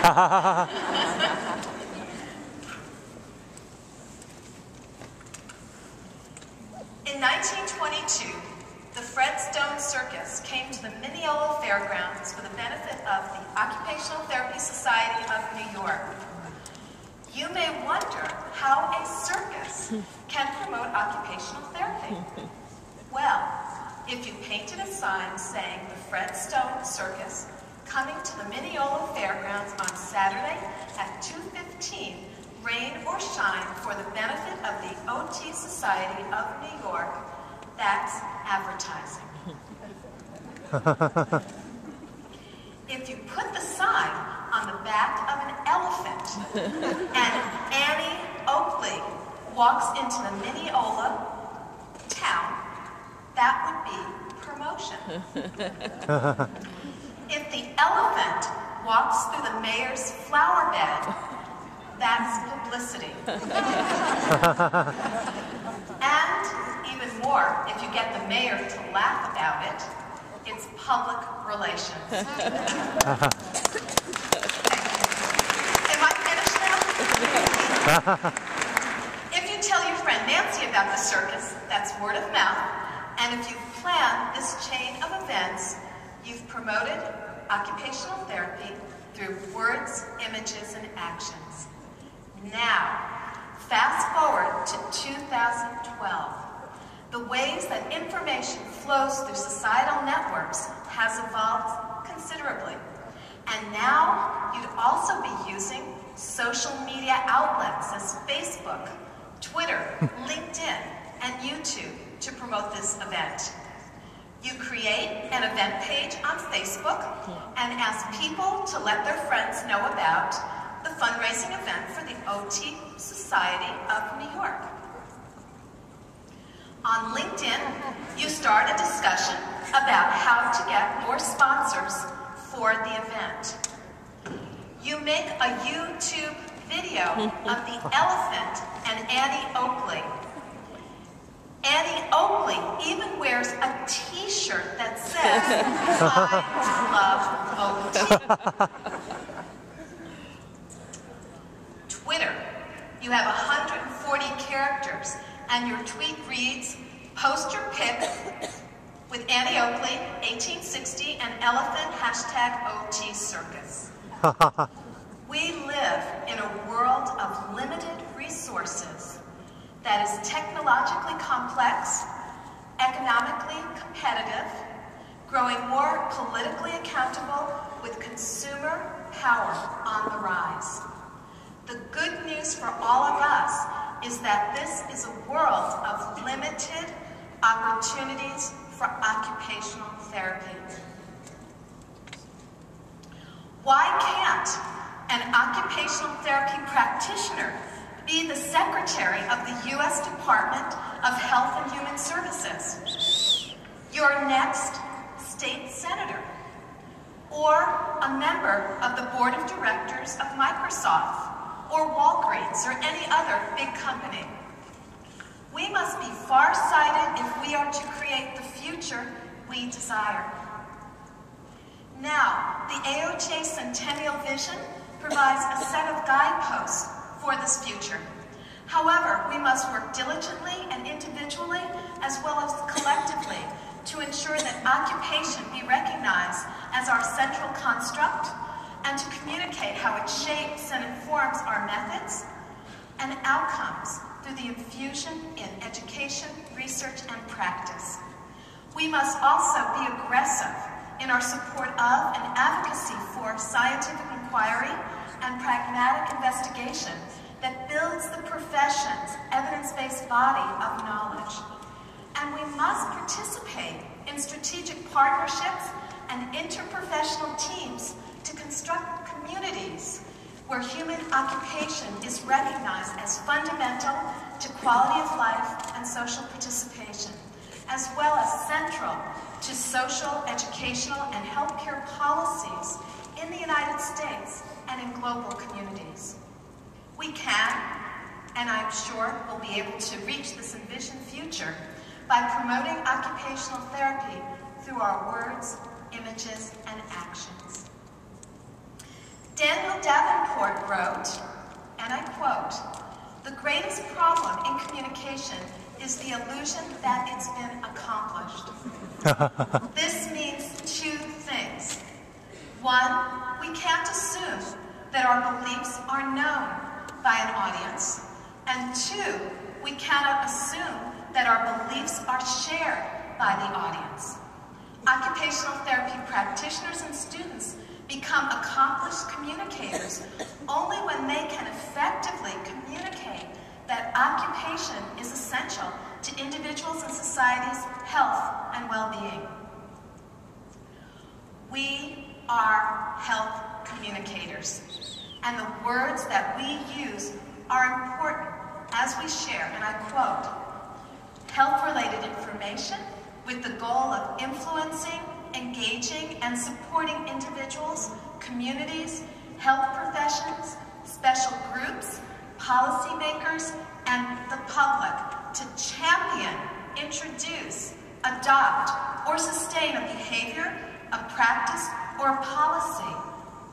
In 1922, the Fred Stone Circus came to the Mineola Fairgrounds for the benefit of the Occupational Therapy Society of New York. You may wonder how a circus can promote occupational therapy. Well, if you painted a sign saying the Fred Stone Circus coming to the Mineola Fairgrounds on Saturday at 2:15, rain or shine, for the benefit of the OT Society of New York, that's advertising. If you put the sign on the back of an elephant and Annie Oakley walks into the Mineola town, that would be promotion. If the elephant walks through the mayor's flower bed, that's publicity. And even more, if you get the mayor to laugh about it, it's public relations. Am I finished now? If you tell your friend Nancy about the circus, that's word of mouth. And if you've planned this chain of events, you've promoted occupational therapy through words, images, and actions. Now, fast forward to 2012. The ways that information flows through societal networks has evolved considerably. And now you'd also be using social media outlets as Facebook, Twitter, LinkedIn, and YouTube to promote this event. You create an event page on Facebook and ask people to let their friends know about the fundraising event for the OT Society of New York. On LinkedIn, you start a discussion about how to get more sponsors for the event. You make a YouTube video of the elephant and Annie Oakley. Annie Oakley even wears a t-shirt that says, I love OT. Twitter, you have 140 characters, and your tweet reads, post your pic with Annie Oakley, 1860, and elephant, #OT Circus. We live in a world of limited resources that is technologically complex, economically competitive, growing more politically accountable with consumer power on the rise. The good news for all of us is that this is a world of limited opportunities for occupational therapy. Why can't an occupational therapy practitioner be the secretary of the U.S. Department of Health and Human Services, your next state senator, or a member of the board of directors of Microsoft, or Walgreens, or any other big company? We must be far-sighted if we are to create the future we desire. Now, the AOTA Centennial Vision provides a set of guideposts for this future. However, we must work diligently and individually, as well as collectively, to ensure that occupation be recognized as our central construct, and to communicate how it shapes and informs our methods and outcomes through the infusion in education, research, and practice. We must also be aggressive in our support of and advocacy for scientific inquiry and pragmatic investigation that builds the profession's evidence-based body of knowledge. And we must participate in strategic partnerships and interprofessional teams to construct communities where human occupation is recognized as fundamental to quality of life and social participation, as well as central to social, educational, and healthcare policies in the United States and in global communities. We can, and I'm sure we'll be able to reach this envisioned future by promoting occupational therapy through our words, images, and actions. Daniel Davenport wrote, and I quote, "The greatest problem in communication is the illusion that it's been accomplished." This means two things. One, we can't assume that our beliefs are known by an audience. And two, we cannot assume that our beliefs are shared by the audience. Occupational therapy practitioners and students become accomplished communicators only when they can effectively communicate that occupation is essential to individuals and society's health and well-being. We are health communicators, and the words that we use are important as we share, and I quote, "health-related information with the goal of influencing, engaging, and supporting individuals, communities, health professions, special groups, policymakers, and the public to champion, introduce, adopt, or sustain a behavior, a practice, or a policy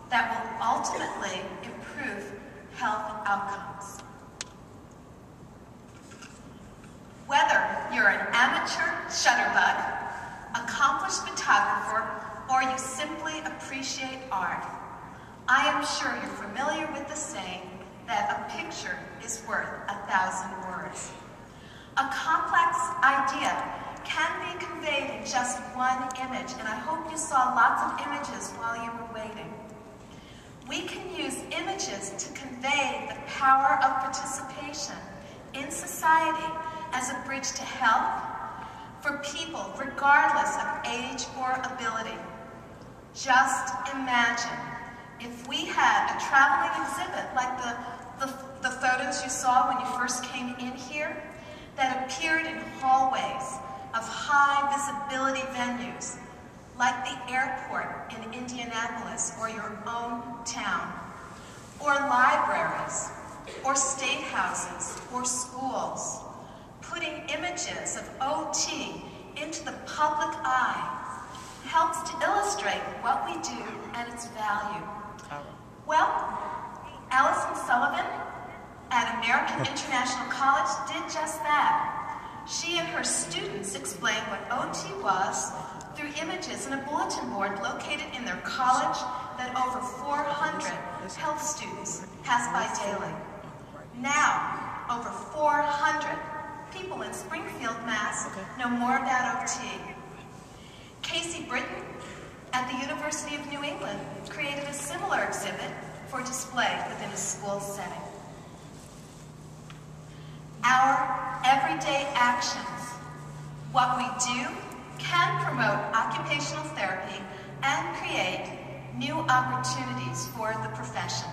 that will ultimately improve health outcomes." Whether you're an amateur shutterbug, accomplished photographer, or you simply appreciate art, I am sure you're familiar with the saying that a picture is worth 1,000 words. A complex idea can be conveyed in just one image, and I hope you saw lots of images while you were waiting. We can use images to convey the power of participation in society as a bridge to health for people regardless of age or ability. Just imagine if we had a traveling exhibit like the photos you saw when you first came in here that appeared in hallways of high visibility venues like the airport in Indianapolis or your own town, or libraries, or state houses, or schools. Putting images of OT into the public eye helps to illustrate what we do and its value. Well, Alison Sullivan at American International College did just that. She and her students explained what OT was through images in a bulletin board located in their college that over 400 health students pass by daily. Now, over 400 people in Springfield, Mass. know more about OT. Casey Britton at the University of New England created a similar exhibit for display within a school setting. Our everyday actions, what we do, can promote occupational therapy and create new opportunities for the profession.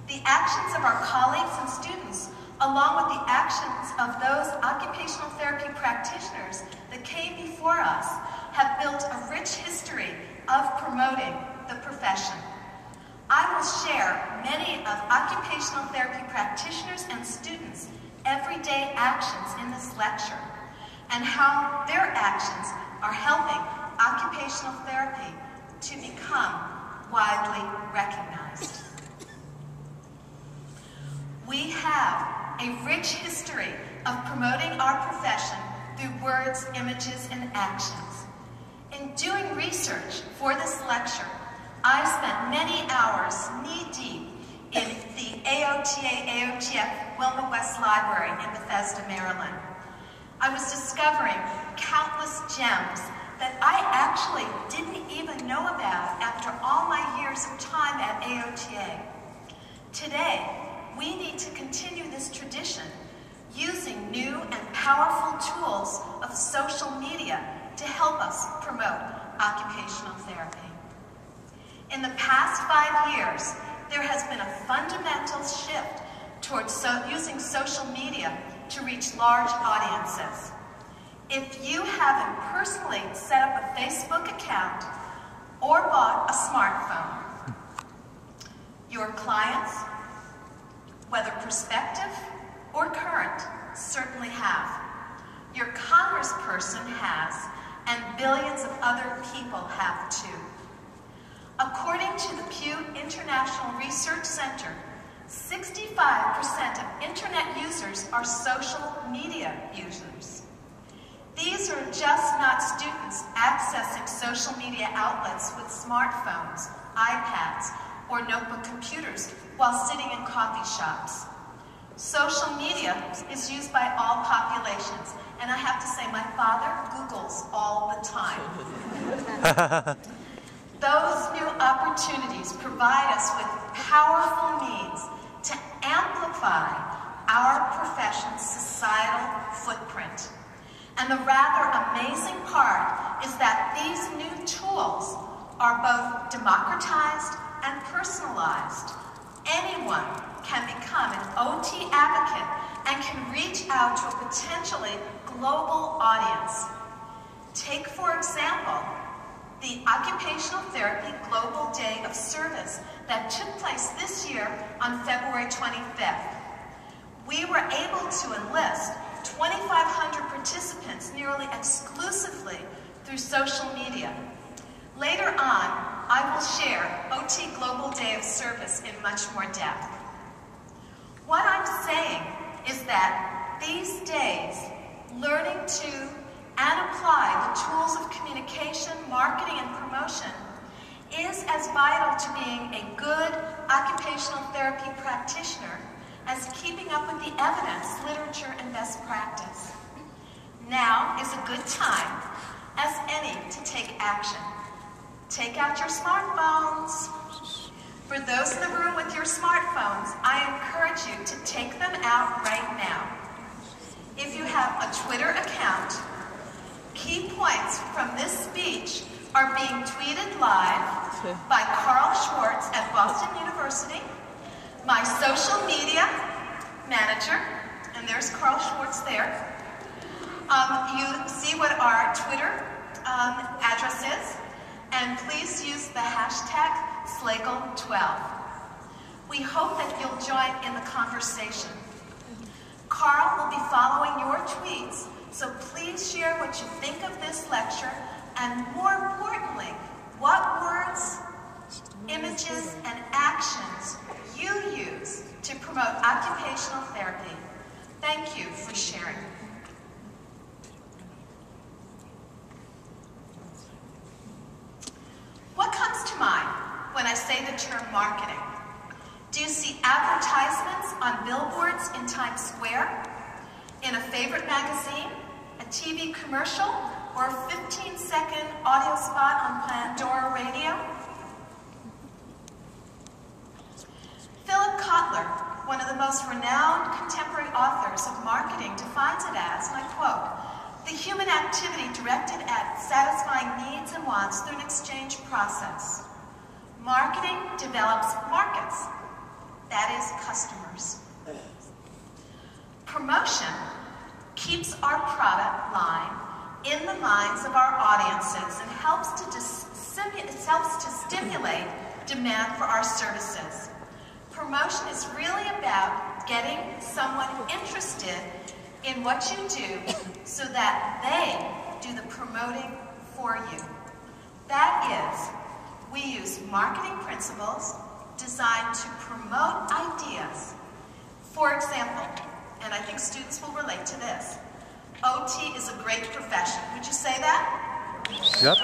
The actions of our colleagues and students, along with the actions of those occupational therapy practitioners that came before us, have built a rich history of promoting the profession. I will share many of occupational therapy practitioners and students' everyday actions in this lecture, and how their actions are helping occupational therapy to become widely recognized. We have a rich history of promoting our profession through words, images, and actions. In doing research for this lecture, I spent many hours knee-deep in the AOTA-AOTF Wilma West Library in Bethesda, Maryland. I was discovering countless gems that I actually didn't even know about after all my years of time at AOTA. Today, we need to continue this tradition using new and powerful tools of social media to help us promote occupational therapy. In the past 5 years, there has been a fundamental shift towards using social media to reach large audiences. If you haven't personally set up a Facebook account or bought a smartphone, your clients, whether prospective or current, certainly have. Your congressperson has, and billions of other people have too. According to the Pew International Research Center, 65% of internet users are social media users. These are just not students accessing social media outlets with smartphones, iPads, or notebook computers while sitting in coffee shops. Social media is used by all populations, and I have to say my father Googles all the time. Those new opportunities provide us with powerful means to amplify our profession's societal footprint. And the rather amazing part is that these new tools are both democratized and personalized. Anyone can become an OT advocate and can reach out to a potentially global audience. Take, for example, the Occupational Therapy Global Day of Service that took place this year on February 25th. We were able to enlist 2,500 participants nearly exclusively through social media. Later on, I will share OT Global Day of Service in much more depth. What I'm saying is that these days, learning to and apply the tools of communication, marketing, and promotion is as vital to being a good occupational therapy practitioner as keeping up with the evidence, literature, and best practice. Now is a good time as any to take action. Take out your smartphones. For those in the room with your smartphones, I encourage you to take them out right now. If you have a Twitter account, key points from this speech are being tweeted live by Carl Schwartz at Boston University, my social media manager, and there's Carl Schwartz there. You see what our Twitter address is, and please use the hashtag slagle12. We hope that you'll join in the conversation. Carl will be following your tweets, so please share what you think of this lecture, and more importantly, what words, images, and actions you use to promote occupational therapy. Thank you for sharing. What comes to mind when I say the term marketing? Do you see advertisements on billboards in Times Square, in a favorite magazine, a TV commercial, or a 15-second audio spot on Pandora Radio? Philip Kotler, one of the most renowned contemporary authors of marketing, defines it as, and I quote, "the human activity directed at satisfying needs and wants through an exchange process. Marketing develops markets, that is, customers. Promotion keeps our product line in the minds of our audiences and helps to stimulate demand for our services. Promotion is really about getting someone interested in what you do so that they do the promoting for you. That is, we use marketing principles designed to promote ideas. For example, and I think students will relate to this, OT is a great profession. Would you say that? Yep.